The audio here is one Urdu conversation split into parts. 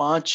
5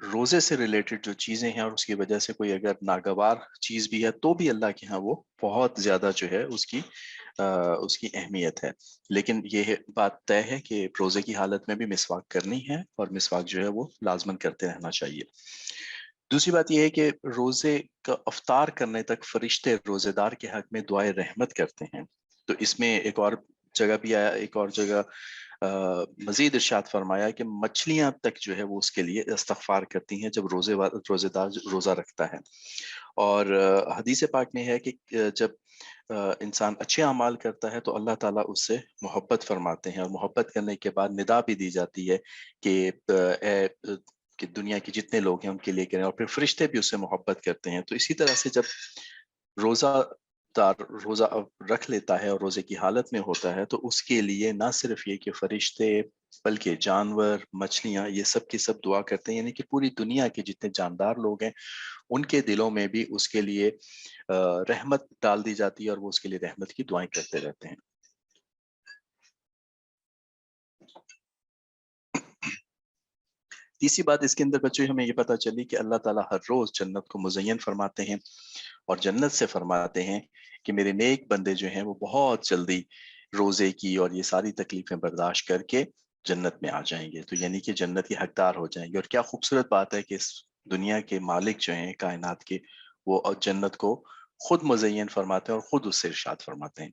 روزے سے ریلیٹڈ جو چیزیں ہیں اور اس کی وجہ سے کوئی اگر ناگوار چیز بھی ہے تو بھی اللہ کے ہاں وہ بہت زیادہ جو ہے اس کی اہمیت ہے. لیکن یہ بات طے ہے کہ روزے کی حالت میں بھی مسواک کرنی ہے اور مسواک جو ہے وہ لازمن کرتے رہنا چاہیے. دوسری بات یہ ہے کہ روزے کا افطار کرنے تک فرشتے روزے دار کے حق میں دعائے رحمت کرتے ہیں. تو اس میں ایک اور جگہ بھی آیا، ایک اور جگہ مزید ارشاد فرمایا کہ مچھلیاں تک جو ہے وہ اس کے لیے استغفار کرتی ہیں جب روزے دار روزہ رکھتا ہے. اور حدیث پاک میں ہے کہ جب انسان اچھے اعمال کرتا ہے تو اللہ تعالیٰ اس سے محبت فرماتے ہیں، اور محبت کرنے کے بعد ندا بھی دی جاتی ہے کہ اے کہ دنیا کے جتنے لوگ ہیں ان کے لیے کریں، اور پھر فرشتے بھی اس سے محبت کرتے ہیں. تو اسی طرح سے جب روزہ دار روزہ رکھ لیتا ہے اور روزے کی حالت میں ہوتا ہے تو اس کے لیے نہ صرف یہ کہ فرشتے بلکہ جانور، مچھلیاں، یہ سب کی سب دعا کرتے ہیں، یعنی کہ پوری دنیا کے جتنے جاندار لوگ ہیں ان کے دلوں میں بھی اس کے لیے رحمت ڈال دی جاتی ہے اور وہ اس کے لیے رحمت کی دعائیں کرتے رہتے ہیں. تیسری بات اس کے اندر بچوں ہمیں یہ پتہ چلی کہ اللہ تعالیٰ ہر روز جنت کو مزین فرماتے ہیں اور جنت سے فرماتے ہیں کہ میرے نیک بندے جو ہیں وہ بہت جلدی روزے کی اور یہ ساری تکلیفیں برداشت کر کے جنت میں آ جائیں گے. تو یعنی کہ جنت کے حقدار ہو جائیں گے. اور کیا خوبصورت بات ہے کہ اس دنیا کے مالک جو ہیں کائنات کے، وہ جنت کو خود مزین فرماتے ہیں اور خود اس سے ارشاد فرماتے ہیں.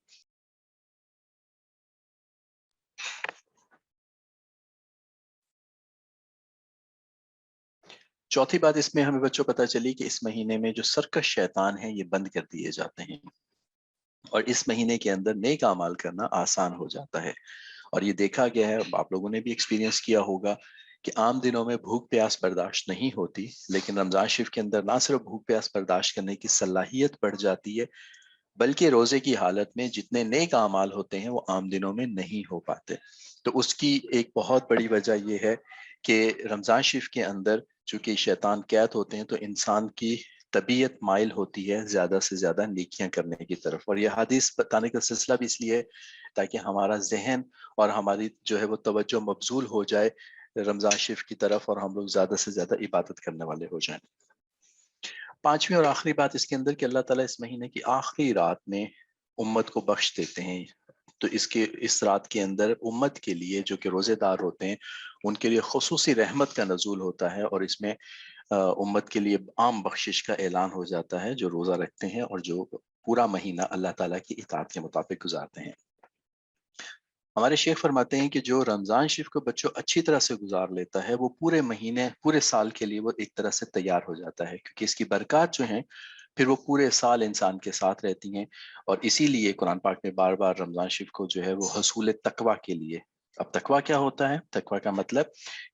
چوتھی بات اس میں ہمیں بچوں پتہ چلی کہ اس مہینے میں جو سرکش شیطان ہیں یہ بند کر دیے جاتے ہیں اور اس مہینے کے اندر نیک اعمال کرنا آسان ہو جاتا ہے. اور یہ دیکھا گیا ہے، آپ لوگوں نے بھی ایکسپیرینس کیا ہوگا کہ عام دنوں میں بھوک پیاس برداشت نہیں ہوتی، لیکن رمضان شریف کے اندر نہ صرف بھوک پیاس برداشت کرنے کی صلاحیت بڑھ جاتی ہے بلکہ روزے کی حالت میں جتنے نیک اعمال ہوتے ہیں وہ عام دنوں میں نہیں ہو پاتے. تو اس کی ایک بہت بڑی وجہ یہ ہے کہ رمضان شریف کے اندر چونکہ شیطان قید ہوتے ہیں تو انسان کی طبیعت مائل ہوتی ہے زیادہ سے زیادہ نیکیاں کرنے کی طرف. اور یہ حدیث بتانے کا سلسلہ بھی اس لیے تاکہ ہمارا ذہن اور ہماری جو ہے وہ توجہ مبذول ہو جائے رمضان شریف کی طرف اور ہم لوگ زیادہ سے زیادہ عبادت کرنے والے ہو جائیں. پانچویں اور آخری بات اس کے اندر کہ اللہ تعالیٰ اس مہینے کی آخری رات میں امت کو بخش دیتے ہیں. تو اس رات کے اندر امت کے لیے جو کہ روزے دار ہوتے ہیں ان کے لیے خصوصی رحمت کا نزول ہوتا ہے، اور اس میں امت کے لیے عام بخشش کا اعلان ہو جاتا ہے جو روزہ رکھتے ہیں اور جو پورا مہینہ اللہ تعالیٰ کی اطاعت کے مطابق گزارتے ہیں. ہمارے شیخ فرماتے ہیں کہ جو رمضان شریف کو بچوں اچھی طرح سے گزار لیتا ہے وہ پورے مہینے پورے سال کے لیے وہ ایک طرح سے تیار ہو جاتا ہے، کیونکہ اس کی برکات جو ہیں پھر وہ پورے سال انسان کے ساتھ رہتی ہیں. اور اسی لیے قرآن پاک میں بار بار رمضان شریف کو جو ہے وہ حصول تقویٰ کے لیے. اب تقویٰ کیا ہوتا ہے؟ تقویٰ کا مطلب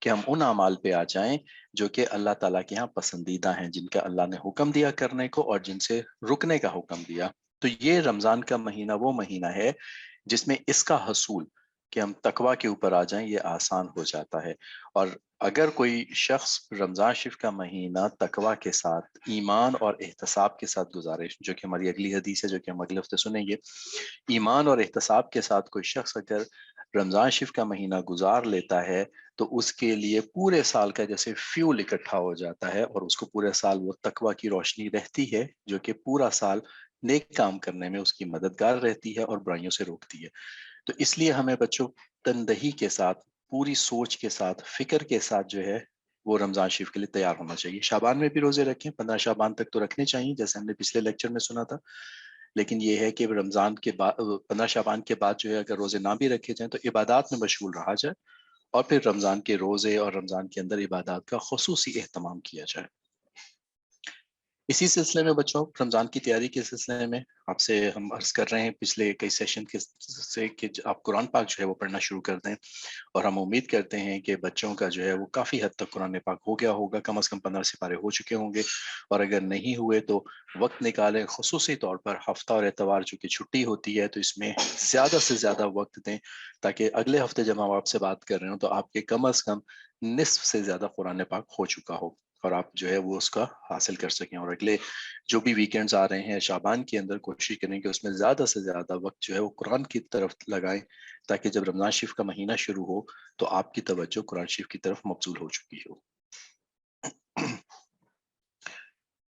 کہ ہم ان اعمال پہ آ جائیں جو کہ اللہ تعالیٰ کے ہاں پسندیدہ ہیں، جن کا اللہ نے حکم دیا کرنے کو اور جن سے رکنے کا حکم دیا. تو یہ رمضان کا مہینہ وہ مہینہ ہے جس میں اس کا حصول کہ ہم تقویٰ کے اوپر آ جائیں یہ آسان ہو جاتا ہے. اور اگر کوئی شخص رمضان شریف کا مہینہ تقویٰ کے ساتھ ایمان اور احتساب کے ساتھ گزارے، جو کہ ہماری اگلی حدیث ہے جو کہ ہم اگلے ہفتے سنیں گے، ایمان اور احتساب کے ساتھ کوئی شخص اگر رمضان شریف کا مہینہ گزار لیتا ہے تو اس کے لیے پورے سال کا جیسے فیول اکٹھا ہو جاتا ہے اور اس کو پورے سال وہ تقویٰ کی روشنی رہتی ہے جو کہ پورا سال نیک کام کرنے میں اس کی مددگار رہتی ہے اور برائیوں سے روکتی ہے. تو اس لیے ہمیں بچوں تندہی کے ساتھ، پوری سوچ کے ساتھ، فکر کے ساتھ جو ہے وہ رمضان شریف کے لیے تیار ہونا چاہیے. شعبان میں بھی روزے رکھیں، 15 شعبان تک تو رکھنے چاہیے جیسے ہم نے پچھلے لیکچر میں سنا تھا. لیکن یہ ہے کہ رمضان کے بعد 15 شعبان کے بعد جو ہے اگر روزے نہ بھی رکھے جائیں تو عبادات میں مشغول رہا جائے اور پھر رمضان کے روزے اور رمضان کے اندر عبادات کا خصوصی اہتمام کیا جائے. اسی سلسلے میں بچوں رمضان کی تیاری کے سلسلے میں آپ سے ہم عرض کر رہے ہیں پچھلے کئی سیشن کے سے کہ آپ قرآن پاک جو ہے وہ پڑھنا شروع کر دیں، اور ہم امید کرتے ہیں کہ بچوں کا جو ہے وہ کافی حد تک قرآن پاک ہو گیا ہوگا، کم از کم 15 سپارے ہو چکے ہوں گے. اور اگر نہیں ہوئے تو وقت نکالیں، خصوصی طور پر ہفتہ اور اتوار چونکہ چھٹی ہوتی ہے تو اس میں زیادہ سے زیادہ وقت دیں تاکہ اگلے ہفتے جب ہم آپ سے بات کر رہے ہوں تو آپ کے کم از کم نصف سے زیادہ قرآن پاک ہو چکا ہو اور آپ جو ہے وہ اس کا حاصل کر سکیں. اور اگلے جو بھی ویکینڈز آ رہے ہیں شعبان کے اندر کوشش کریں کہ اس میں زیادہ سے زیادہ وقت جو ہے وہ قرآن کی طرف لگائیں تاکہ جب رمضان شریف کا مہینہ شروع ہو تو آپ کی توجہ قرآن شریف کی طرف مبذول ہو چکی ہو.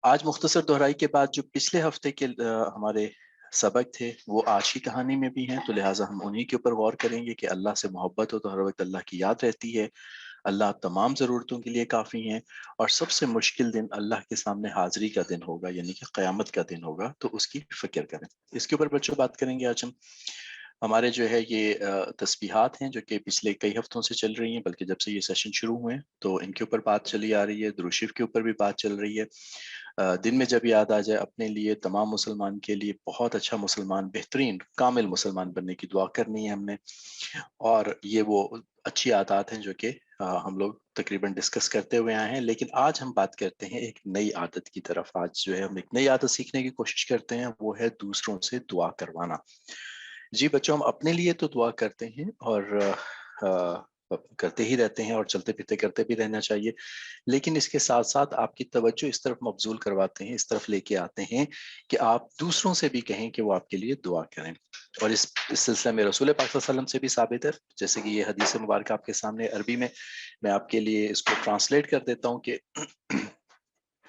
آج مختصر دہرائی کے بعد جو پچھلے ہفتے کے ہمارے سبق تھے وہ آج کی کہانی میں بھی ہیں، تو لہٰذا ہم انہی کے اوپر غور کریں گے کہ اللہ سے محبت ہو تو ہر وقت اللہ کی یاد رہتی ہے، اللہ تمام ضرورتوں کے لیے کافی ہیں، اور سب سے مشکل دن اللہ کے سامنے حاضری کا دن ہوگا، یعنی کہ قیامت کا دن ہوگا، تو اس کی فکر کریں۔ اس کے اوپر بچوں بات کریں گے آج ہم۔ ہمارے جو ہے یہ تسبیحات ہیں جو کہ پچھلے کئی ہفتوں سے چل رہی ہیں، بلکہ جب سے یہ سیشن شروع ہوئے ہیں تو ان کے اوپر بات چلی آ رہی ہے، درود شریف کے اوپر بھی بات چل رہی ہے۔ دن میں جب یاد آ جائے اپنے لیے، تمام مسلمان کے لیے بہت اچھا مسلمان، بہترین کامل مسلمان بننے کی دعا کرنی ہے ہم نے، اور یہ وہ اچھی عادات ہیں جو کہ ہم لوگ تقریباً ڈسکس کرتے ہوئے آئے ہیں، لیکن آج ہم بات کرتے ہیں ایک نئی عادت کی طرف۔ آج جو ہے ہم ایک نئی عادت سیکھنے کی کوشش کرتے ہیں، وہ ہے دوسروں سے دعا کروانا۔ جی بچوں، ہم اپنے لیے تو دعا کرتے ہیں اور کرتے ہی رہتے ہیں، اور چلتے پھرتے کرتے بھی رہنا چاہیے، لیکن اس کے ساتھ ساتھ آپ کی توجہ اس طرف مبذول کرواتے ہیں، اس طرف لے کے آتے ہیں کہ آپ دوسروں سے بھی کہیں کہ وہ آپ کے لیے دعا کریں۔ اور اس سلسلے میں رسول پاک صلی اللہ علیہ وسلم سے بھی ثابت ہے، جیسے کہ یہ حدیث مبارکہ آپ کے سامنے عربی میں آپ کے لیے اس کو ٹرانسلیٹ کر دیتا ہوں کہ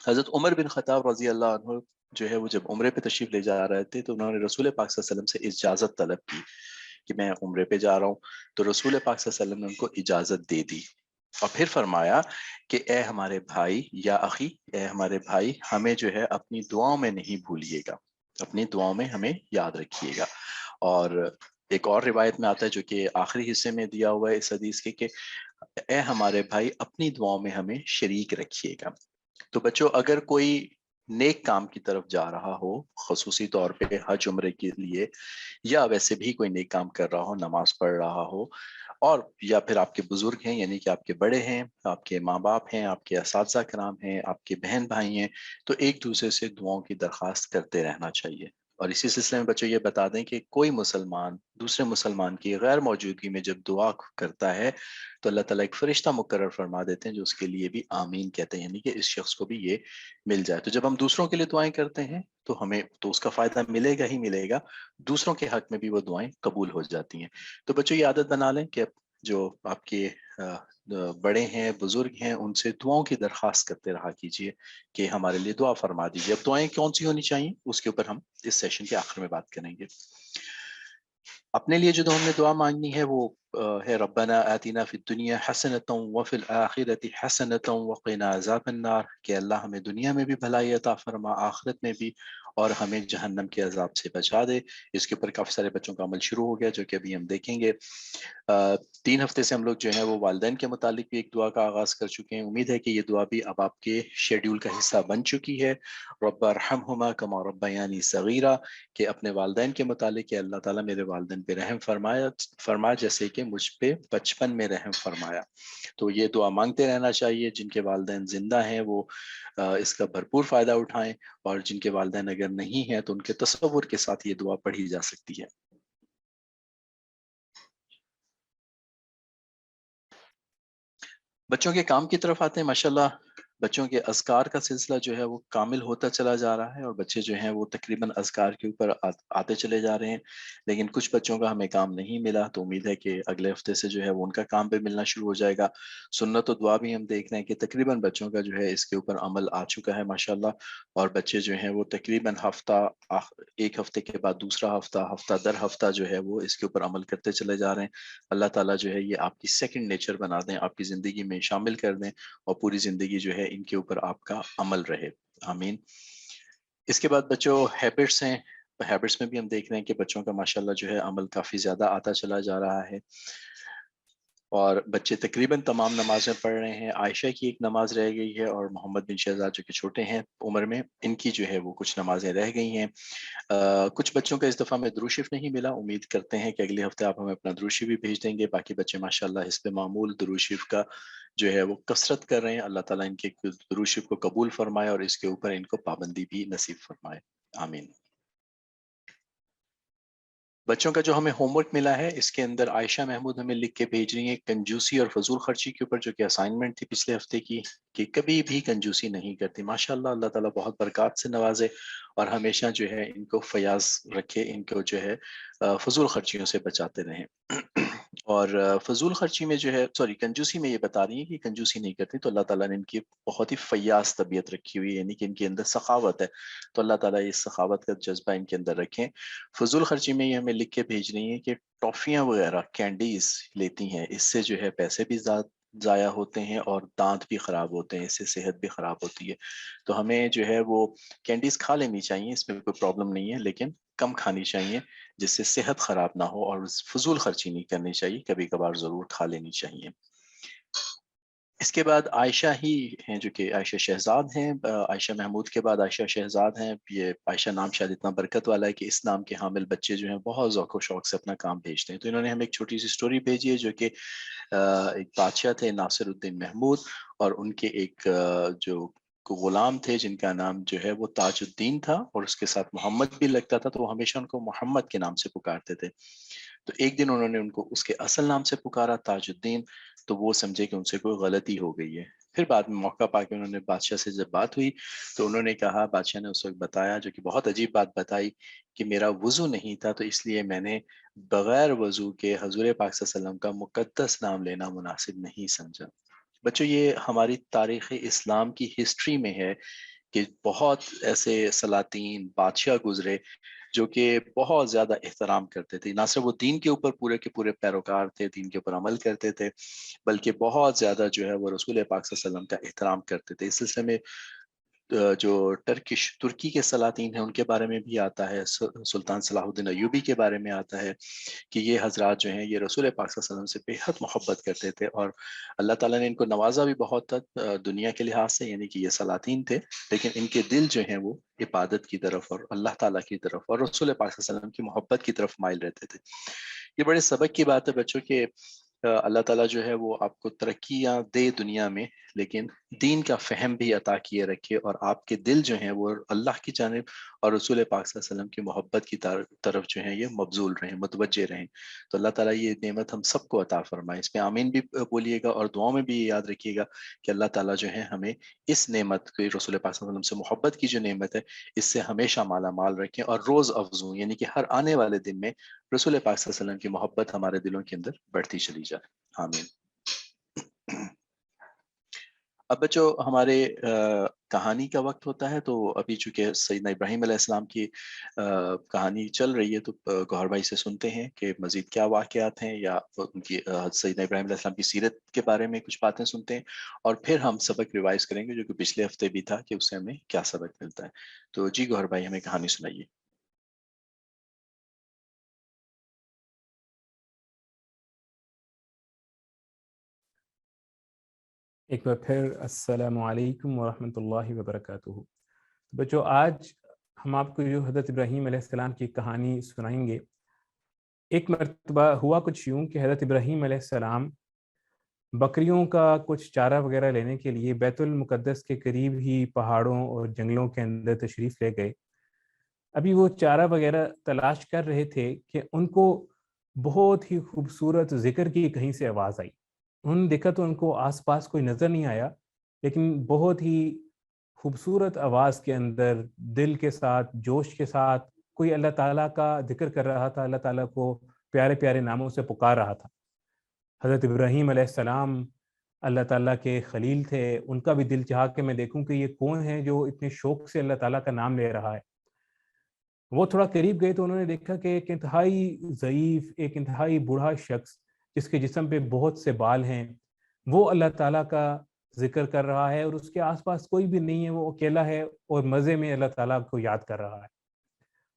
حضرت عمر بن خطاب رضی اللہ عنہ جو ہے وہ جب عمرے پہ تشریف لے جا رہے تھے تو انہوں نے رسول پاک صلی اللہ علیہ وسلم سے اجازت طلب کی کہ میں عمرے پہ جا رہا ہوں، تو رسول پاک صلی اللہ علیہ وسلم نے ان کو اجازت دے دی، اور پھر فرمایا کہ اے ہمارے بھائی یا اخی، اے ہمارے بھائی، ہمیں جو ہے اپنی دعاؤں میں نہیں بھولیے گا، اپنی دعاؤں میں ہمیں یاد رکھیے گا۔ اور ایک اور روایت میں آتا ہے جو کہ آخری حصے میں دیا ہوا ہے اس حدیث کے، کہ اے ہمارے بھائی اپنی دعاؤں میں ہمیں شریک رکھیے گا۔ تو بچوں، اگر کوئی نیک کام کی طرف جا رہا ہو، خصوصی طور پہ حج عمرے کے لیے، یا ویسے بھی کوئی نیک کام کر رہا ہو، نماز پڑھ رہا ہو، اور یا پھر آپ کے بزرگ ہیں، یعنی کہ آپ کے بڑے ہیں، آپ کے ماں باپ ہیں، آپ کے اساتذہ کرام ہیں، آپ کے بہن بھائی ہیں، تو ایک دوسرے سے دعاؤں کی درخواست کرتے رہنا چاہیے۔ اور اسی سلسلے میں بچوں یہ بتا دیں کہ کوئی مسلمان دوسرے مسلمان کی غیر موجودگی میں جب دعا کرتا ہے تو اللہ تعالیٰ ایک فرشتہ مقرر فرما دیتے ہیں جو اس کے لیے بھی آمین کہتے ہیں، یعنی کہ اس شخص کو بھی یہ مل جائے۔ تو جب ہم دوسروں کے لیے دعائیں کرتے ہیں تو ہمیں تو اس کا فائدہ ملے گا ہی ملے گا، دوسروں کے حق میں بھی وہ دعائیں قبول ہو جاتی ہیں۔ تو بچوں یہ عادت بنا لیں کہ جو آپ کے بڑے ہیں، بزرگ ہیں، ان سے دعاؤں کی درخواست کرتے رہا کیجئے کہ ہمارے لیے دعا فرما دیجیے۔ اب دعائیں کون سی ہونی چاہیے اس کے اوپر ہم اس سیشن کے آخر میں بات کریں گے۔ اپنے لیے جو ہم نے دعا مانگنی ہے وہ ہے ربنا آتنا فی الدنیا حسنۃ وفی الآخرۃ حسنۃ وقنا عذاب النار، کہ اللہ ہمیں دنیا میں بھی بھلائی عطا فرما، آخرت میں بھی، اور ہمیں جہنم کے عذاب سے بچا دے۔ اس کے اوپر کافی سارے بچوں کا عمل شروع ہو گیا جو کہ ابھی ہم دیکھیں گے۔ 3 ہفتے سے ہم لوگ جو ہیں وہ والدین کے متعلق بھی ایک دعا کا آغاز کر چکے ہیں، امید ہے کہ یہ دعا بھی اب آپ کے شیڈیول کا حصہ بن چکی ہے۔ رب ارحمہما کما ربیانی صغیرا، کہ اپنے والدین کے متعلق کہ اللہ تعالیٰ میرے والدین پہ رحم فرمایا جیسے کہ مجھ پہ بچپن میں رحم فرمایا۔ تو یہ دعا مانگتے رہنا چاہیے۔ جن کے والدین زندہ ہیں وہ اس کا بھرپور فائدہ اٹھائیں، اور جن کے والدین اگر نہیں ہیں تو ان کے تصور کے ساتھ یہ دعا پڑھی جا سکتی ہے۔ بچوں کے کام کی طرف آتے ہیں۔ ماشاءاللہ بچوں کے اذکار کا سلسلہ جو ہے وہ کامل ہوتا چلا جا رہا ہے، اور بچے جو ہیں وہ تقریباً اذکار کے اوپر آتے چلے جا رہے ہیں، لیکن کچھ بچوں کا ہمیں کام نہیں ملا، تو امید ہے کہ اگلے ہفتے سے جو ہے وہ ان کا کام پہ ملنا شروع ہو جائے گا۔ سنت و دعا بھی ہم دیکھ رہے ہیں کہ تقریباً بچوں کا جو ہے اس کے اوپر عمل آ چکا ہے ماشاءاللہ، اور بچے جو ہیں وہ تقریباً ایک ہفتے کے بعد دوسرا ہفتہ، ہفتہ در ہفتہ جو ہے وہ اس کے اوپر عمل کرتے چلے جا رہے ہیں۔ اللہ تعالیٰ جو ہے یہ آپ کی سیکنڈ نیچر بنا دیں، آپ کی زندگی میں شامل کر دیں، اور پوری زندگی جو ہے ان کے اوپر آپ کا عمل رہے، آمین۔ اس کے بعد بچوں ہیبٹس ہیں، ہیبٹس میں بھی ہم دیکھ رہے ہیں کہ بچوں کا ماشاءاللہ جو ہے عمل کافی زیادہ آتا چلا جا رہا ہے، اور بچے تقریباً تمام نمازیں پڑھ رہے ہیں۔ عائشہ کی ایک نماز رہ گئی ہے، اور محمد بن شہزاد جو کہ چھوٹے ہیں عمر میں، ان کی جو ہے وہ کچھ نمازیں رہ گئی ہیں۔ کچھ بچوں کا اس دفعہ میں درود شریف نہیں ملا، امید کرتے ہیں کہ اگلے ہفتے آپ ہمیں اپنا درود شریف بھی بھیج دیں گے۔ باقی بچے ماشاءاللہ اس پہ معمول درود شریف کا جو ہے وہ کثرت کر رہے ہیں۔ اللہ تعالیٰ ان کے درود شریف کو قبول فرمائے، اور اس کے اوپر ان کو پابندی بھی نصیب فرمائے، آمین۔ بچوں کا جو ہمیں ہوم ورک ملا ہے اس کے اندر عائشہ محمود ہمیں لکھ کے بھیج رہی ہیں کنجوسی اور فضول خرچی کے اوپر، جو کہ اسائنمنٹ تھی پچھلے ہفتے کی، کہ کبھی بھی کنجوسی نہیں کرتی۔ ماشاءاللہ اللہ تعالیٰ بہت برکات سے نوازے، اور ہمیشہ جو ہے ان کو فیاض رکھے، ان کو جو ہے فضول خرچیوں سے بچاتے رہیں۔ اور فضول خرچی میں جو ہے، سوری، کنجوسی میں یہ بتا رہی ہیں کہ کنجوسی نہیں کرتی، تو اللہ تعالیٰ نے ان کی بہت ہی فیاض طبیعت رکھی ہوئی ہے، یعنی کہ ان کے اندر سخاوت ہے، تو اللہ تعالیٰ اس سخاوت کا جذبہ ان کے اندر رکھیں۔ فضول خرچی میں یہ ہمیں لکھ کے بھیج رہی ہیں کہ ٹافیاں وغیرہ، کینڈیز لیتی ہیں، اس سے جو ہے پیسے بھی ضائع ہوتے ہیں اور دانت بھی خراب ہوتے ہیں، اس سے صحت بھی خراب ہوتی ہے، تو ہمیں جو ہے وہ کینڈیز کھا لینی چاہیے، اس میں کوئی پرابلم نہیں ہے، لیکن کم کھانی چاہیے جس سے صحت خراب نہ ہو، اور فضول خرچی نہیں کرنی چاہیے، کبھی کبھار ضرور کھا لینی چاہیے۔ اس کے بعد عائشہ ہی ہیں جو کہ عائشہ شہزاد ہیں، عائشہ محمود کے بعد عائشہ شہزاد ہیں۔ یہ عائشہ نام شاید اتنا برکت والا ہے کہ اس نام کے حامل بچے جو ہیں بہت ذوق و شوق سے اپنا کام بھیجتے ہیں، تو انہوں نے ہمیں ایک چھوٹی سی سٹوری بھیجی ہے، جو کہ ایک بادشاہ تھے ناصر الدین محمود، اور ان کے ایک جو غلام تھے جن کا نام جو ہے وہ تاج الدین تھا، اور اس کے ساتھ محمد بھی لگتا تھا، تو وہ ہمیشہ ان کو محمد کے نام سے پکارتے تھے۔ تو ایک دن انہوں نے ان کو اس کے اصل نام سے پکارا، تاج الدین، تو وہ سمجھے کہ ان سے کوئی غلطی ہو گئی ہے۔ پھر بعد میں موقع پا کے انہوں نے بادشاہ سے جب بات ہوئی تو انہوں نے کہا، بادشاہ نے اس وقت بتایا، جو کہ بہت عجیب بات بتائی، کہ میرا وضو نہیں تھا، تو اس لیے میں نے بغیر وضو کے حضور پاک صلی اللہ علیہ وسلم کا مقدس نام لینا مناسب نہیں سمجھا۔ بچوں، یہ ہماری تاریخ اسلام کی ہسٹری میں ہے کہ بہت ایسے سلاطین بادشاہ گزرے جو کہ بہت زیادہ احترام کرتے تھے، نہ صرف وہ دین کے اوپر پورے کے پورے پیروکار تھے، دین کے اوپر عمل کرتے تھے، بلکہ بہت زیادہ جو ہے وہ رسول پاک صلی اللہ علیہ وسلم کا احترام کرتے تھے۔ اس سلسلے میں جو ترکی کے سلاطین ہیں ان کے بارے میں بھی آتا ہے، سلطان صلاح الدین ایوبی کے بارے میں آتا ہے کہ یہ حضرات جو ہیں یہ رسول پاک صلی اللہ علیہ وسلم سے بے حد محبت کرتے تھے، اور اللہ تعالیٰ نے ان کو نوازا بھی بہت تھا دنیا کے لحاظ سے، یعنی کہ یہ سلاطین تھے، لیکن ان کے دل جو ہیں وہ عبادت کی طرف اور اللہ تعالیٰ کی طرف اور رسول پاک صلی اللہ علیہ وسلم کی محبت کی طرف مائل رہتے تھے۔ یہ بڑے سبق کی بات ہے بچوں کہ اللہ تعالیٰ جو ہے وہ آپ کو ترقیاں دے دنیا میں، لیکن دین کا فہم بھی عطا کیے رکھے، اور آپ کے دل جو ہیں وہ اللہ کی جانب اور رسول پاک صلی اللہ علیہ وسلم کی محبت کی طرف جو ہیں یہ مبذول رہیں، متوجہ رہیں۔ تو اللہ تعالیٰ یہ نعمت ہم سب کو عطا فرمائے، اس میں آمین بھی بولیے گا، اور دعاؤں میں بھی یہ یاد رکھیے گا کہ اللہ تعالیٰ جو ہے ہمیں اس نعمت کو، رسول پاک صلی اللہ علیہ وسلم سے محبت کی جو نعمت ہے، اس سے ہمیشہ مالا مال رکھیں، اور روز افزوں، یعنی کہ ہر آنے والے دن میں رسول پاک صلی اللہ علیہ وسلم کی محبت ہمارے دلوں کے اندر بڑھتی چلی جائے، آمین۔ اب بچوں، ہمارے کہانی کا وقت ہوتا ہے، تو ابھی چونکہ سیدنا ابراہیم علیہ السلام کی کہانی چل رہی ہے، تو گوہر بھائی سے سنتے ہیں کہ مزید کیا واقعات ہیں، یا ان کی سیدنا ابراہیم علیہ السلام کی سیرت کے بارے میں کچھ باتیں سنتے ہیں، اور پھر ہم سبق ریوائز کریں گے جو کہ پچھلے ہفتے بھی تھا، کہ اس سے ہمیں کیا سبق ملتا ہے۔ تو جی گوہر بھائی، ہمیں کہانی سنائیے۔ ایک بار پھر السلام علیکم ورحمۃ اللہ وبرکاتہ۔ بچوں، آج ہم آپ کو جو حضرت ابراہیم علیہ السلام کی کہانی سنائیں گے۔ ایک مرتبہ ہوا کچھ یوں کہ حضرت ابراہیم علیہ السلام بکریوں کا کچھ چارہ وغیرہ لینے کے لیے بیت المقدس کے قریب ہی پہاڑوں اور جنگلوں کے اندر تشریف لے گئے۔ ابھی وہ چارہ وغیرہ تلاش کر رہے تھے کہ ان کو بہت ہی خوبصورت ذکر کی کہیں سے آواز آئی۔ انہوں نے دیکھا تو ان کو آس پاس کوئی نظر نہیں آیا، لیکن بہت ہی خوبصورت آواز کے اندر دل کے ساتھ، جوش کے ساتھ کوئی اللہ تعالیٰ کا ذکر کر رہا تھا، اللہ تعالیٰ کو پیارے پیارے ناموں سے پکار رہا تھا۔ حضرت ابراہیم علیہ السلام اللہ تعالیٰ کے خلیل تھے، ان کا بھی دل چاہا کہ میں دیکھوں کہ یہ کون ہے جو اتنے شوق سے اللہ تعالیٰ کا نام لے رہا ہے۔ وہ تھوڑا قریب گئے تو انہوں نے دیکھا کہ ایک انتہائی ضعیف، ایک انتہائی بوڑھا شخص جس کے جسم پہ بہت سے بال ہیں، وہ اللہ تعالیٰ کا ذکر کر رہا ہے، اور اس کے آس پاس کوئی بھی نہیں ہے، وہ اکیلا ہے اور مزے میں اللہ تعالیٰ کو یاد کر رہا ہے۔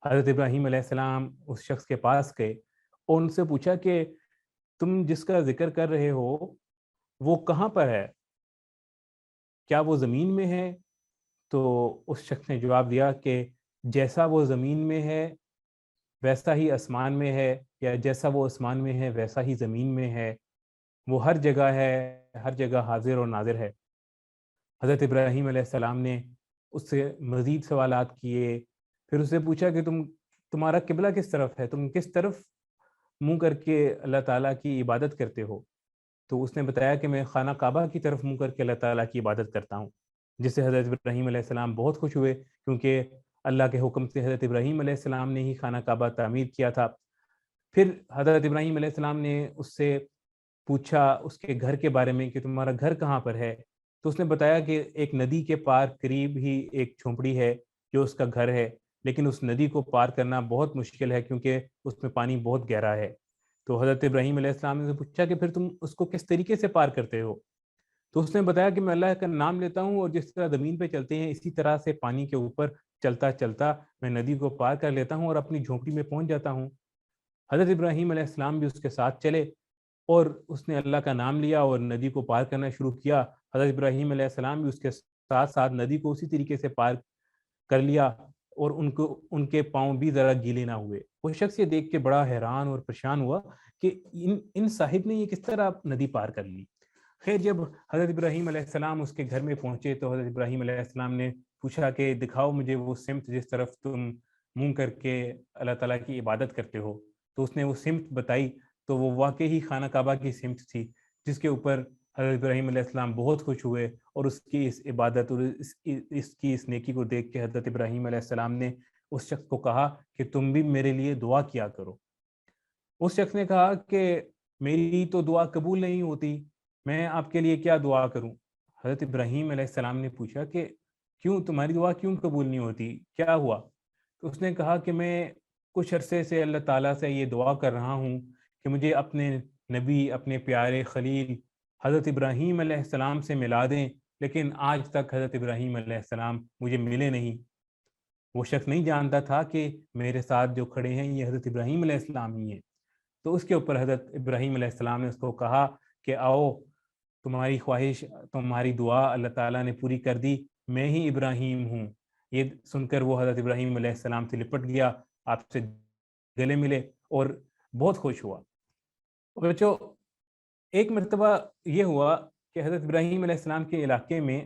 حضرت ابراہیم علیہ السلام اس شخص کے پاس گئے اور ان سے پوچھا کہ تم جس کا ذکر کر رہے ہو وہ کہاں پر ہے؟ کیا وہ زمین میں ہے؟ تو اس شخص نے جواب دیا کہ جیسا وہ زمین میں ہے ویسا ہی آسمان میں ہے، یا جیسا وہ آسمان میں ہے ویسا ہی زمین میں ہے، وہ ہر جگہ ہے، ہر جگہ حاضر اور ناظر ہے۔ حضرت ابراہیم علیہ السلام نے اس سے مزید سوالات کیے، پھر اس سے پوچھا کہ تمہارا قبلہ کس طرف ہے، تم کس طرف منہ کر کے اللہ تعالیٰ کی عبادت کرتے ہو؟ تو اس نے بتایا کہ میں خانہ کعبہ کی طرف منہ کر کے اللہ تعالیٰ کی عبادت کرتا ہوں، جس سے حضرت ابراہیم علیہ السلام بہت خوش ہوئے، کیونکہ اللہ کے حکم سے حضرت ابراہیم علیہ السلام نے ہی خانہ کعبہ تعمیر کیا تھا۔ پھر حضرت ابراہیم علیہ السلام نے اس سے پوچھا اس کے گھر کے بارے میں کہ تمہارا گھر کہاں پر ہے، تو اس نے بتایا کہ ایک ندی کے پار قریب ہی ایک جھونپڑی ہے جو اس کا گھر ہے، لیکن اس ندی کو پار کرنا بہت مشکل ہے کیونکہ اس میں پانی بہت گہرا ہے۔ تو حضرت ابراہیم علیہ السلام نے پوچھا کہ پھر تم اس کو کس طریقے سے پار کرتے ہو؟ تو اس نے بتایا کہ میں اللہ کا نام لیتا ہوں اور جس طرح زمین پہ چلتے ہیں اسی طرح سے پانی کے اوپر چلتا چلتا میں ندی کو پار کر لیتا ہوں اور اپنی جھونپڑی میں پہنچ جاتا ہوں۔ حضرت ابراہیم علیہ السلام بھی اس کے ساتھ چلے اور اس نے اللہ کا نام لیا اور ندی کو پار کرنا شروع کیا۔ حضرت ابراہیم علیہ السلام بھی اس کے ساتھ ساتھ ندی کو اسی طریقے سے پار کر لیا اور ان کے پاؤں بھی ذرا گیلے نہ ہوئے۔ وہ شخص یہ دیکھ کے بڑا حیران اور پریشان ہوا کہ ان صاحب نے یہ کس طرح ندی پار کر لی۔ خیر جب حضرت ابراہیم علیہ السلام اس کے گھر میں پہنچے تو حضرت ابراہیم علیہ السلام نے پوچھا کہ دکھاؤ مجھے وہ سمت جس طرف تم منہ کر کے اللہ تعالیٰ کی عبادت کرتے ہو۔ تو اس نے وہ سمت بتائی تو وہ واقعی خانہ کعبہ کی سمت تھی، جس کے اوپر حضرت ابراہیم علیہ السلام بہت خوش ہوئے اور اس کی اس عبادت اور اس کی اس نیکی کو دیکھ کے حضرت ابراہیم علیہ السلام نے اس شخص کو کہا کہ تم بھی میرے لیے دعا کیا کرو۔ اس شخص نے کہا کہ میری تو دعا قبول نہیں ہوتی، میں آپ کے لیے کیا دعا کروں؟ حضرت ابراہیم علیہ السلام نے پوچھا کہ کیوں تمہاری دعا کیوں قبول نہیں ہوتی، کیا ہوا؟ تو اس نے کہا کہ میں کچھ عرصے سے اللہ تعالیٰ سے یہ دعا کر رہا ہوں کہ مجھے اپنے نبی، اپنے پیارے خلیل حضرت ابراہیم علیہ السلام سے ملا دیں، لیکن آج تک حضرت ابراہیم علیہ السلام مجھے ملے نہیں۔ وہ شخص نہیں جانتا تھا کہ میرے ساتھ جو کھڑے ہیں یہ حضرت ابراہیم علیہ السلام ہی ہیں۔ تو اس کے اوپر حضرت ابراہیم علیہ السلام نے اس کو کہا کہ آؤ، تمہاری خواہش، تمہاری دعا اللہ تعالیٰ نے پوری کر دی، میں ہی ابراہیم ہوں۔ یہ سن کر وہ حضرت ابراہیم علیہ السلام سے لپٹ گیا، آپ سے گلے ملے اور بہت خوش ہوا۔ بچوں، ایک مرتبہ یہ ہوا کہ حضرت ابراہیم علیہ السلام کے علاقے میں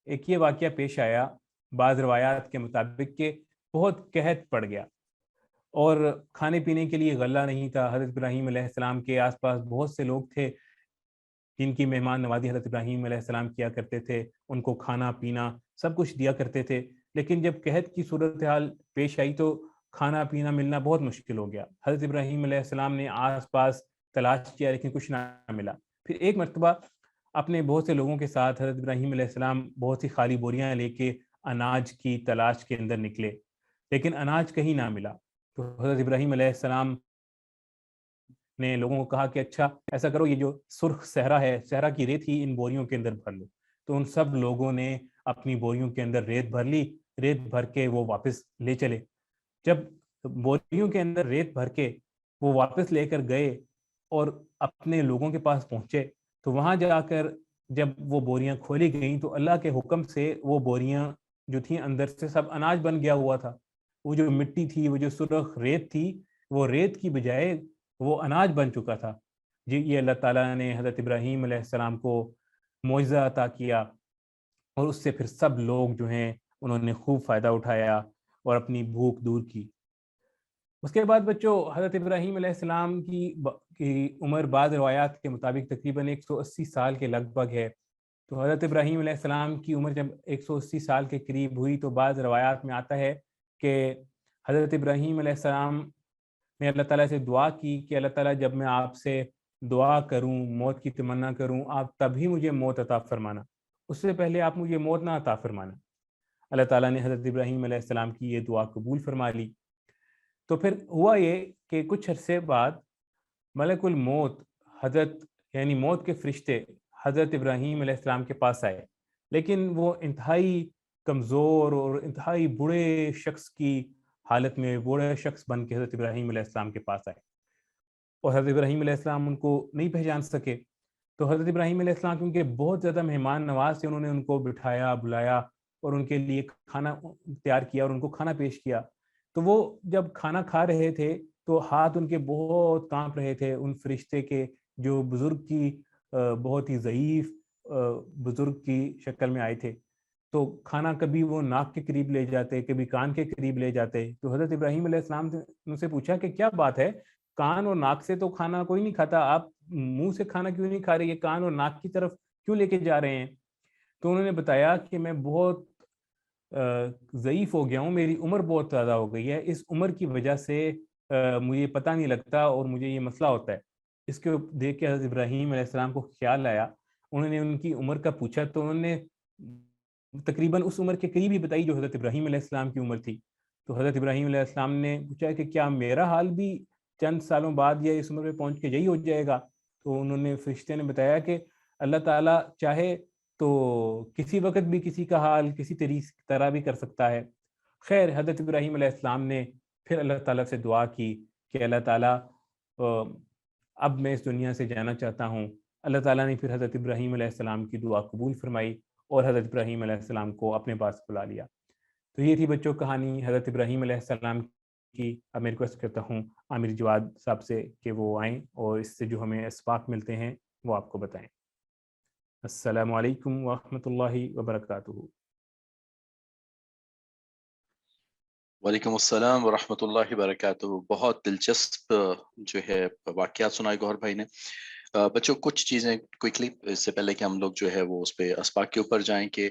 ایک یہ واقعہ پیش آیا، بعض روایات کے مطابق کہ بہت قحط پڑ گیا اور کھانے پینے کے لیے غلہ نہیں تھا۔ حضرت ابراہیم علیہ السلام کے آس پاس بہت سے لوگ تھے جن کی مہمان نوازی حضرت ابراہیم علیہ السلام کیا کرتے تھے، ان کو کھانا پینا سب کچھ دیا کرتے تھے، لیکن جب قحط کی صورتحال پیش آئی تو کھانا پینا ملنا بہت مشکل ہو گیا۔ حضرت ابراہیم علیہ السلام نے آس پاس تلاش کیا لیکن کچھ نہ ملا۔ پھر ایک مرتبہ اپنے بہت سے لوگوں کے ساتھ حضرت ابراہیم علیہ السلام بہت سی خالی بوریاں لے کے اناج کی تلاش کے اندر نکلے، لیکن اناج کہیں نہ ملا۔ تو حضرت ابراہیم علیہ السلام نے لوگوں کو کہا کہ اچھا ایسا کرو، یہ جو سرخ صحرا ہے، صحرا کی ریت ہی ان بوریوں کے اندر بھر لو۔ تو ان سب لوگوں نے اپنی بوریوں کے اندر ریت بھر لی، ریت بھر کے وہ واپس لے چلے۔ جب بوریوں کے اندر ریت بھر کے وہ واپس لے کر گئے اور اپنے لوگوں کے پاس پہنچے تو وہاں جا کر جب وہ بوریاں کھولی گئیں تو اللہ کے حکم سے وہ بوریاں جو تھیں اندر سے سب اناج بن گیا ہوا تھا۔ وہ جو مٹی تھی، وہ جو سرخ ریت تھی، وہ ریت کی بجائے وہ اناج بن چکا تھا۔ جی، یہ اللہ تعالیٰ نے حضرت ابراہیم علیہ السلام کو معجزہ عطا کیا اور اس سے پھر سب لوگ جو ہیں انہوں نے خوب فائدہ اٹھایا اور اپنی بھوک دور کی۔ اس کے بعد بچوں، حضرت ابراہیم علیہ السلام کی عمر بعض روایات کے مطابق تقریباً 180 سال کے لگ بھگ ہے۔ تو حضرت ابراہیم علیہ السلام کی عمر جب 180 سال کے قریب ہوئی تو بعض روایات میں آتا ہے کہ حضرت ابراہیم علیہ السلام نے اللہ تعالیٰ سے دعا کی کہ اللہ تعالیٰ جب میں آپ سے دعا کروں، موت کی تمنا کروں، آپ تبھی مجھے موت عطا فرمانا، اس سے پہلے آپ مجھے موت نہ عطا فرمانا۔ اللہ تعالیٰ نے حضرت ابراہیم علیہ السلام کی یہ دعا قبول فرما لی۔ تو پھر ہوا یہ کہ کچھ عرصے بعد ملک الموت یعنی موت کے فرشتے حضرت ابراہیم علیہ السلام کے پاس آئے، لیکن وہ انتہائی کمزور اور انتہائی بوڑھے شخص کی حالت میں، بوڑھے شخص بن کے حضرت ابراہیم علیہ السلام کے پاس آئے اور حضرت ابراہیم علیہ السلام ان کو نہیں پہچان سکے۔ تو حضرت ابراہیم علیہ السلام کیونکہ بہت زیادہ مہمان نواز تھے، انہوں نے ان کو بٹھایا، بلایا اور ان کے لیے کھانا تیار کیا اور ان کو کھانا پیش کیا۔ تو وہ جب کھانا کھا رہے تھے تو ہاتھ ان کے بہت کانپ رہے تھے، ان فرشتے کے جو بزرگ کی بہت ہی ضعیف بزرگ کی شکل میں آئے تھے۔ تو کھانا کبھی وہ ناک کے قریب لے جاتے، کبھی کان کے قریب لے جاتے۔ تو حضرت ابراہیم علیہ السلام نے ان سے پوچھا کہ کیا بات ہے، کان اور ناک سے تو کھانا کوئی نہیں کھاتا، آپ منہ سے کھانا کیوں نہیں کھا رہے، یہ کان اور ناک کی طرف کیوں لے کے جا رہے ہیں؟ تو انہوں نے بتایا کہ میں بہت ضعیف ہو گیا ہوں، میری عمر بہت زیادہ ہو گئی ہے، اس عمر کی وجہ سے مجھے پتہ نہیں لگتا اور مجھے یہ مسئلہ ہوتا ہے۔ اس کے دیکھ کے حضرت ابراہیم علیہ السلام کو خیال آیا، انہوں نے ان کی عمر کا پوچھا تو انہوں نے تقریباً اس عمر کے قریب ہی بتائی جو حضرت ابراہیم علیہ السلام کی عمر تھی۔ تو حضرت ابراہیم علیہ السلام نے پوچھا کہ کیا میرا حال بھی چند سالوں بعد یا اس عمر پہ پہنچ کے یہی ہو جائے گا؟ تو انہوں نے فرشتے نے بتایا کہ اللہ تعالیٰ چاہے تو کسی وقت بھی کسی کا حال کسی طرح بھی کر سکتا ہے۔ خیر، حضرت ابراہیم علیہ السلام نے پھر اللہ تعالیٰ سے دعا کی کہ اللہ تعالیٰ اب میں اس دنیا سے جانا چاہتا ہوں۔ اللہ تعالیٰ نے پھر حضرت ابراہیم علیہ السلام کی دعا قبول فرمائی اور حضرت ابراہیم علیہ السلام کو اپنے پاس بلا لیا۔ تو یہ تھی بچوں کہانی حضرت ابراہیم علیہ السلام کی۔ اب میں ریکویسٹ کرتا ہوں عامر جواد صاحب سے کہ وہ آئیں اور اس سے جو ہمیں اسباق ملتے ہیں وہ آپ کو بتائیں۔ السلام علیکم ورحمۃ اللہ وبرکاتہ۔ وعلیکم السلام ورحمۃ اللہ وبرکاتہ۔ بہت دلچسپ جو ہے واقعات سنائے گوہر بھائی نے۔ بچوں کچھ چیزیں کوئکلی اس سے پہلے کہ ہم لوگ جو ہے وہ اس پہ اسباق کے اوپر جائیں کہ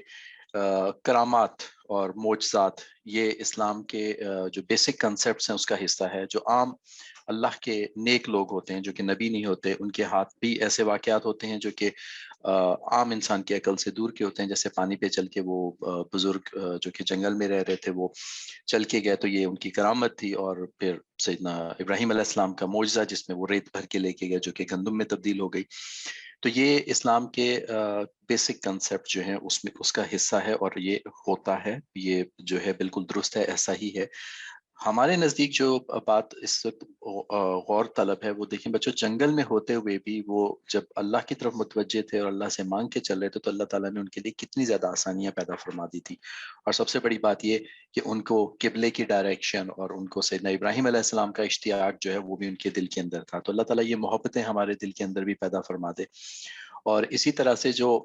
کرامات اور معجزات یہ اسلام کے جو بیسک کنسیپٹس ہیں اس کا حصہ ہے۔ جو عام اللہ کے نیک لوگ ہوتے ہیں جو کہ نبی نہیں ہوتے، ان کے ہاتھ بھی ایسے واقعات ہوتے ہیں جو کہ عام انسان کی عقل سے دور کے ہوتے ہیں، جیسے پانی پہ چل کے وہ بزرگ جو کہ جنگل میں رہ رہے تھے وہ چل کے گئے تو یہ ان کی کرامت تھی۔ اور پھر سیدنا ابراہیم علیہ السلام کا معجزہ جس میں وہ ریت بھر کے لے کے گئے جو کہ گندم میں تبدیل ہو گئی۔ تو یہ اسلام کے بیسک کنسیپٹ جو ہیں اس میں اس کا حصہ ہے اور یہ ہوتا ہے، یہ جو ہے بالکل درست ہے، ایسا ہی ہے۔ ہمارے نزدیک جو بات اس وقت غور طلب ہے وہ دیکھیں بچوں، جنگل میں ہوتے ہوئے بھی وہ جب اللہ کی طرف متوجہ تھے اور اللہ سے مانگ کے چل رہے تھے تو اللہ تعالیٰ نے ان کے لیے کتنی زیادہ آسانیاں پیدا فرما دی تھی۔ اور سب سے بڑی بات یہ کہ ان کو قبلے کی ڈائریکشن اور ان کو سیدنا ابراہیم علیہ السلام کا اشتیاق جو ہے وہ بھی ان کے دل کے اندر تھا۔ تو اللہ تعالیٰ یہ محبتیں ہمارے دل کے اندر بھی پیدا فرما دے۔ اور اسی طرح سے جو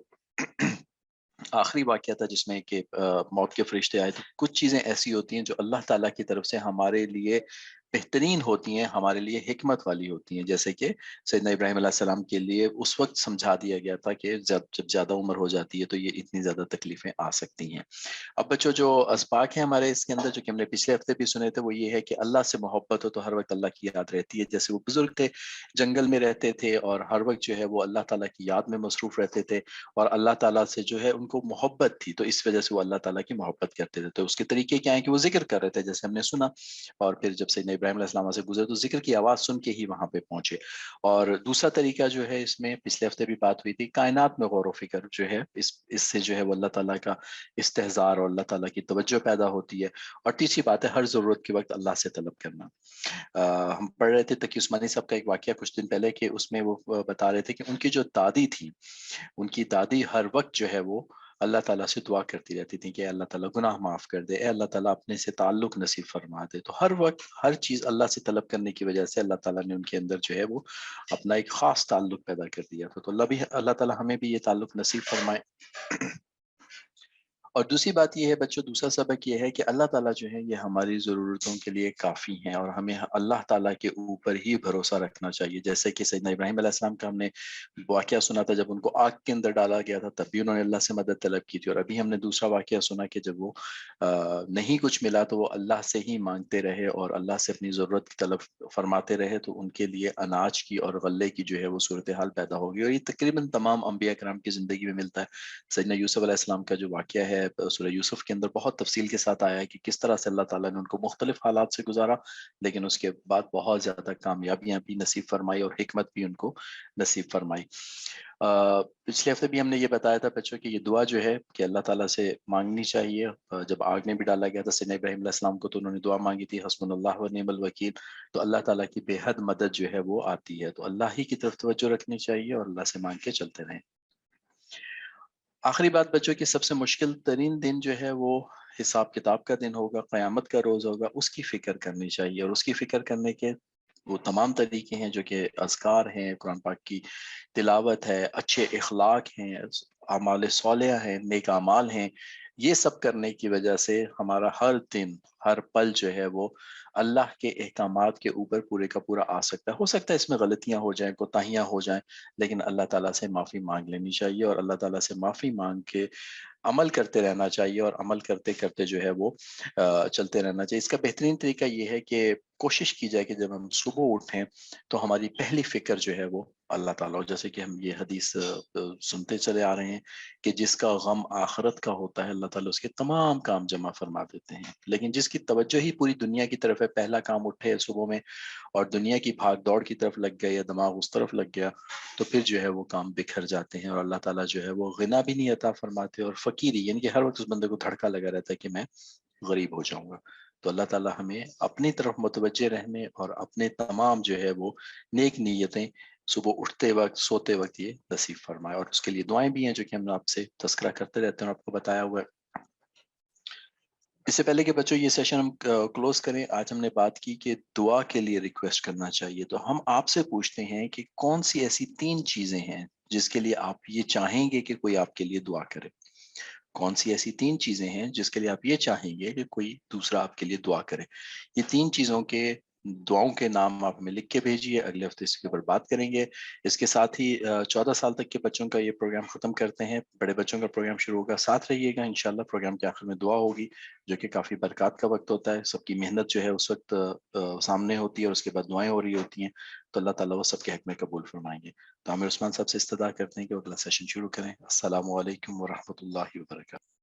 آخری واقعہ تھا جس میں کہ موت کے فرشتے آئے، تو کچھ چیزیں ایسی ہوتی ہیں جو اللہ تعالیٰ کی طرف سے ہمارے لیے بہترین ہوتی ہیں، ہمارے لیے حکمت والی ہوتی ہیں۔ جیسے کہ سیدنا ابراہیم علیہ السلام کے لیے اس وقت سمجھا دیا گیا تھا کہ جب زیادہ عمر ہو جاتی ہے تو یہ اتنی زیادہ تکلیفیں آ سکتی ہیں۔ اب بچوں جو اسباق ہیں ہمارے اس کے اندر جو کہ ہم نے پچھلے ہفتے بھی سنے تھے وہ یہ ہے کہ اللہ سے محبت ہو تو ہر وقت اللہ کی یاد رہتی ہے۔ جیسے وہ بزرگ تھے، جنگل میں رہتے تھے اور ہر وقت جو ہے وہ اللہ تعالیٰ کی یاد میں مصروف رہتے تھے اور اللہ تعالیٰ سے جو ہے ان کو محبت تھی، تو اس وجہ سے وہ اللہ تعالیٰ کی محبت کرتے تھے۔ تو اس کے طریقے کیا ہیں کہ وہ ذکر کر رہے تھے جیسے ہم نے سنا، اور پھر جب سیدنا ابراہیم علیہ السلام سے گزرے تو ذکر کی آواز سن کے ہی وہاں پہ پہنچے۔ اور دوسرا طریقہ جو ہے اس میں پچھلے ہفتے بھی بات ہوئی تھی، کائنات میں غور و فکر جو ہے اس سے جو ہے وہ اللہ تعالیٰ کا استحضار اور اللہ تعالیٰ کی توجہ پیدا ہوتی ہے۔ اور تیسری بات ہے ہر ضرورت کے وقت اللہ سے طلب کرنا۔ ہم پڑھ رہے تھے تقی عثمانی صاحب کا ایک واقعہ کچھ دن پہلے کہ اس میں وہ بتا رہے تھے کہ ان کی جو دادی تھی، ان کی دادی ہر وقت جو ہے وہ اللہ تعالیٰ سے دعا کرتی رہتی تھی کہ اللہ تعالیٰ گناہ معاف کر دے، اے اللہ تعالیٰ اپنے سے تعلق نصیب فرما دے۔ تو ہر وقت ہر چیز اللہ سے طلب کرنے کی وجہ سے اللہ تعالیٰ نے ان کے اندر جو ہے وہ اپنا ایک خاص تعلق پیدا کر دیا تھا۔ تو اللہ تعالیٰ ہمیں بھی یہ تعلق نصیب فرمائے۔ اور دوسری بات یہ ہے بچوں، دوسرا سبق یہ ہے کہ اللہ تعالیٰ جو ہے یہ ہماری ضرورتوں کے لیے کافی ہیں اور ہمیں اللہ تعالیٰ کے اوپر ہی بھروسہ رکھنا چاہیے۔ جیسے کہ سیدنا ابراہیم علیہ السلام کا ہم نے واقعہ سنا تھا، جب ان کو آگ کے اندر ڈالا گیا تھا تب بھی انہوں نے اللہ سے مدد طلب کی تھی، اور ابھی ہم نے دوسرا واقعہ سنا کہ جب وہ نہیں کچھ ملا تو وہ اللہ سے ہی مانگتے رہے اور اللہ سے اپنی ضرورت کی طلب فرماتے رہے، تو ان کے لیے اناج کی اور غلے کی جو ہے وہ صورتحال پیدا ہوگی۔ اور یہ تقریباً تمام انبیاء کرام کی زندگی میں ملتا ہے۔ سیدنا یوسف علیہ السلام کا جو واقعہ ہے سورہ یوسف کے اندر بہت تفصیل کے ساتھ آیا ہے کہ کس طرح سے اللہ تعالیٰ نے ان کو مختلف حالات سے گزارا، لیکن اس کے بعد بہت زیادہ کامیابیاں بھی نصیب فرمائی اور حکمت بھی ان کو نصیب فرمائی۔ پچھلے ہفتے بھی ہم نے یہ بتایا تھا بچوں کہ یہ دعا جو ہے کہ اللہ تعالیٰ سے مانگنی چاہیے۔ جب آگ میں بھی ڈالا گیا تھا سیدنا ابراہیم علیہ السلام کو تو انہوں نے دعا مانگی تھی حسبنا اللہ و نعم الوکیل، تو اللہ تعالیٰ کی بے حد مدد جو ہے وہ آتی ہے۔ تو اللہ ہی کی طرف توجہ رکھنی چاہیے اور اللہ سے مانگ کے چلتے رہیں۔ آخری بات بچوں کہ سب سے مشکل ترین دن جو ہے وہ حساب کتاب کا دن ہوگا، قیامت کا روز ہوگا، اس کی فکر کرنی چاہیے۔ اور اس کی فکر کرنے کے وہ تمام طریقے ہیں جو کہ اذکار ہیں، قرآن پاک کی تلاوت ہے، اچھے اخلاق ہیں، اعمال صالحہ ہیں، نیک اعمال ہیں، یہ سب کرنے کی وجہ سے ہمارا ہر دن ہر پل جو ہے وہ اللہ کے احکامات کے اوپر پورے کا پورا آ سکتا ہے. ہو سکتا ہے اس میں غلطیاں ہو جائیں، کوتاہیاں ہو جائیں، لیکن اللہ تعالیٰ سے معافی مانگ لینی چاہیے، اور اللہ تعالیٰ سے معافی مانگ کے عمل کرتے رہنا چاہیے، اور عمل کرتے کرتے جو ہے وہ چلتے رہنا چاہیے. اس کا بہترین طریقہ یہ ہے کہ کوشش کی جائے کہ جب ہم صبح اٹھیں تو ہماری پہلی فکر جو ہے وہ اللہ تعالیٰ. جیسے کہ ہم یہ حدیث سنتے چلے آ رہے ہیں کہ جس کا غم آخرت کا ہوتا ہے اللہ تعالیٰ اس کے تمام کام جمع فرما دیتے ہیں. لیکن جس کی توجہ ہی پوری دنیا کی طرف ہے، پہلا کام اٹھے صبح میں اور دنیا کی بھاگ دوڑ کی طرف لگ گیا یا دماغ اس طرف لگ گیا، تو پھر جو ہے وہ کام بکھر جاتے ہیں، اور اللہ تعالیٰ جو ہے وہ غنا بھی نہیں عطا فرماتے، اور فقیری یعنی کہ ہر وقت اس بندے کو دھڑکا لگا رہتا ہے کہ میں غریب ہو جاؤں گا. تو اللہ تعالیٰ ہمیں اپنی طرف متوجہ رہنے اور اپنے تمام جو ہے وہ نیک نیتیں صبح اٹھتے وقت سوتے وقت یہ نصیب فرمائے. اور اس کے لیے دعائیں بھی ہیں جو کہ ہم آپ سے تذکرہ کرتے رہتے ہیں اور آپ کو بتایا ہوا ہے. اس سے پہلے کہ بچوں یہ سیشن ہم کلوز کریں، آج ہم نے بات کی کہ دعا کے لیے ریکویسٹ کرنا چاہیے. تو ہم آپ سے پوچھتے ہیں کہ کون سی ایسی 3 چیزیں ہیں جس کے لیے آپ یہ چاہیں گے کہ کوئی آپ کے لیے دعا کرے؟ کون سی ایسی 3 چیزیں ہیں جس کے لیے آپ یہ چاہیں گے کہ کوئی دوسرا آپ کے لیے دعا کرے؟ یہ 3 چیزوں کے دعاؤں کے نام آپ ہمیں لکھ کے بھیجیے، اگلے ہفتے اس کے اوپر بات کریں گے. اس کے ساتھ ہی 14 سال تک کے بچوں کا یہ پروگرام ختم کرتے ہیں، بڑے بچوں کا پروگرام شروع ہوگا. ساتھ رہیے گا انشاءاللہ. پروگرام کے آخر میں دعا ہوگی جو کہ کافی برکات کا وقت ہوتا ہے، سب کی محنت جو ہے اس وقت سامنے ہوتی ہے، اور اس کے بعد دعائیں ہو رہی ہوتی ہیں. تو اللہ تعالیٰ وہ سب کے حق میں قبول فرمائیں گے. تو عامر عثمان صاحب سے استدعا کرتے ہیں کہ وہ اگلا سیشن شروع کریں. السلام علیکم ورحمۃ اللہ وبرکاتہ.